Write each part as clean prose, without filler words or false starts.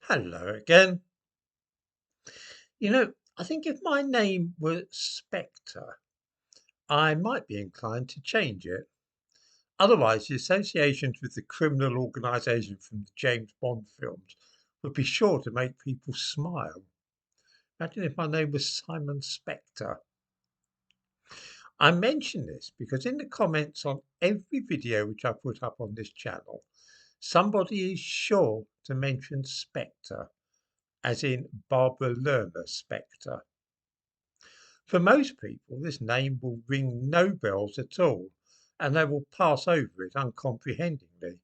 Hello again. I think if my name were Spectre, I might be inclined to change it. Otherwise, the associations with the criminal organisation from the James Bond films would be sure to make people smile. Imagine if my name was Simon Spectre. I mention this because in the comments on every video which I put up on this channel, somebody is sure to mention Spectre, as in Barbara Lerner Spectre. For most people, this name will ring no bells at all, and they will pass over it uncomprehendingly.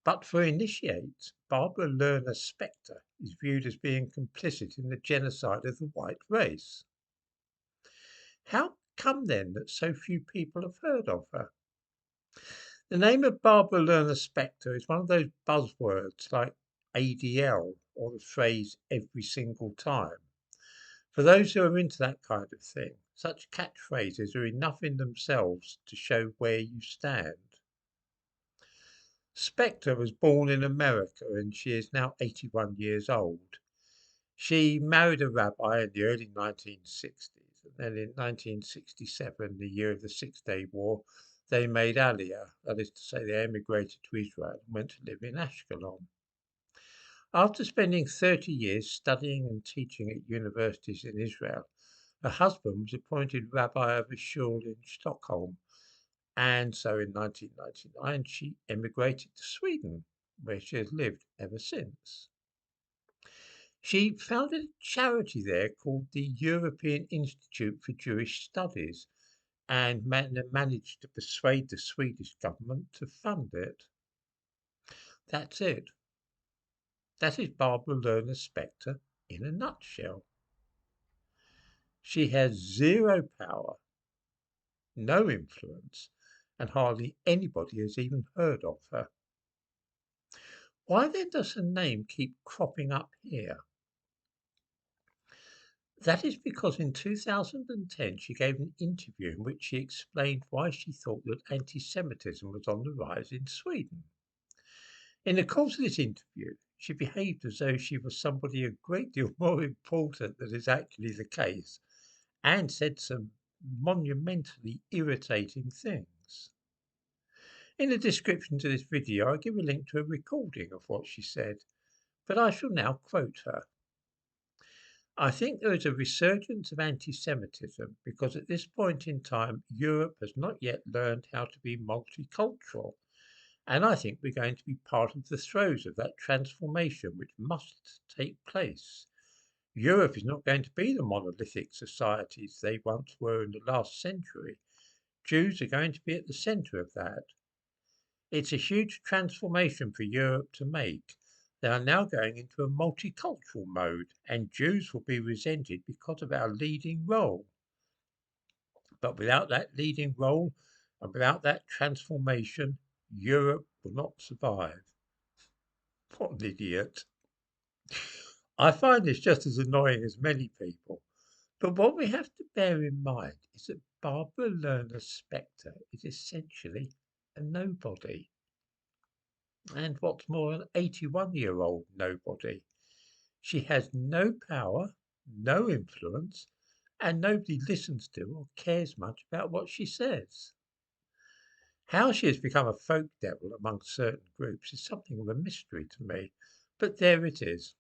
But for initiates, Barbara Lerner Spectre is viewed as being complicit in the genocide of the white race. How come then that so few people have heard of her? The name of Barbara Lerner Spectre is one of those buzzwords like ADL or the phrase every single time. For those who are into that kind of thing, such catchphrases are enough in themselves to show where you stand. Spectre was born in America and she is now 81 years old. She married a rabbi in the early 1960s, and then in 1967, the year of the Six-Day War, they made Aliyah, that is to say, they emigrated to Israel and went to live in Ashkelon. After spending 30 years studying and teaching at universities in Israel, her husband was appointed rabbi of a shul in Stockholm, and so in 1999 she emigrated to Sweden, where she has lived ever since. She founded a charity there called the European Institute for Jewish Studies and managed to persuade the Swedish government to fund it. That's it. That is Barbara Lerner Spectre in a nutshell. She has zero power, no influence, and hardly anybody has even heard of her. Why then does her name keep cropping up here? That is because in 2010 she gave an interview in which she explained why she thought that anti-Semitism was on the rise in Sweden. In the course of this interview, she behaved as though she was somebody a great deal more important than is actually the case, and said some monumentally irritating things. In the description to this video, I give a link to a recording of what she said, but I shall now quote her. I think there is a resurgence of anti-Semitism because at this point in time, Europe has not yet learned how to be multicultural. And I think we're going to be part of the throes of that transformation which must take place. Europe is not going to be the monolithic societies they once were in the last century. Jews are going to be at the centre of that. It's a huge transformation for Europe to make. They are now going into a multicultural mode, and Jews will be resented because of our leading role. But without that leading role and without that transformation, Europe will not survive. What an idiot. I find this just as annoying as many people. But what we have to bear in mind is that Barbara Lerner Spectre is essentially a nobody. And what's more, an 81-year-old nobody. She has no power, no influence, and nobody listens to or cares much about what she says. How she has become a folk devil among certain groups is something of a mystery to me, but there it is.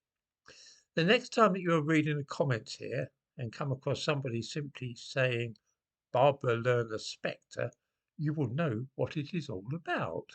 The next time that you're reading the comments here and come across somebody simply saying Barbara Lerner Spectre, you will know what it is all about.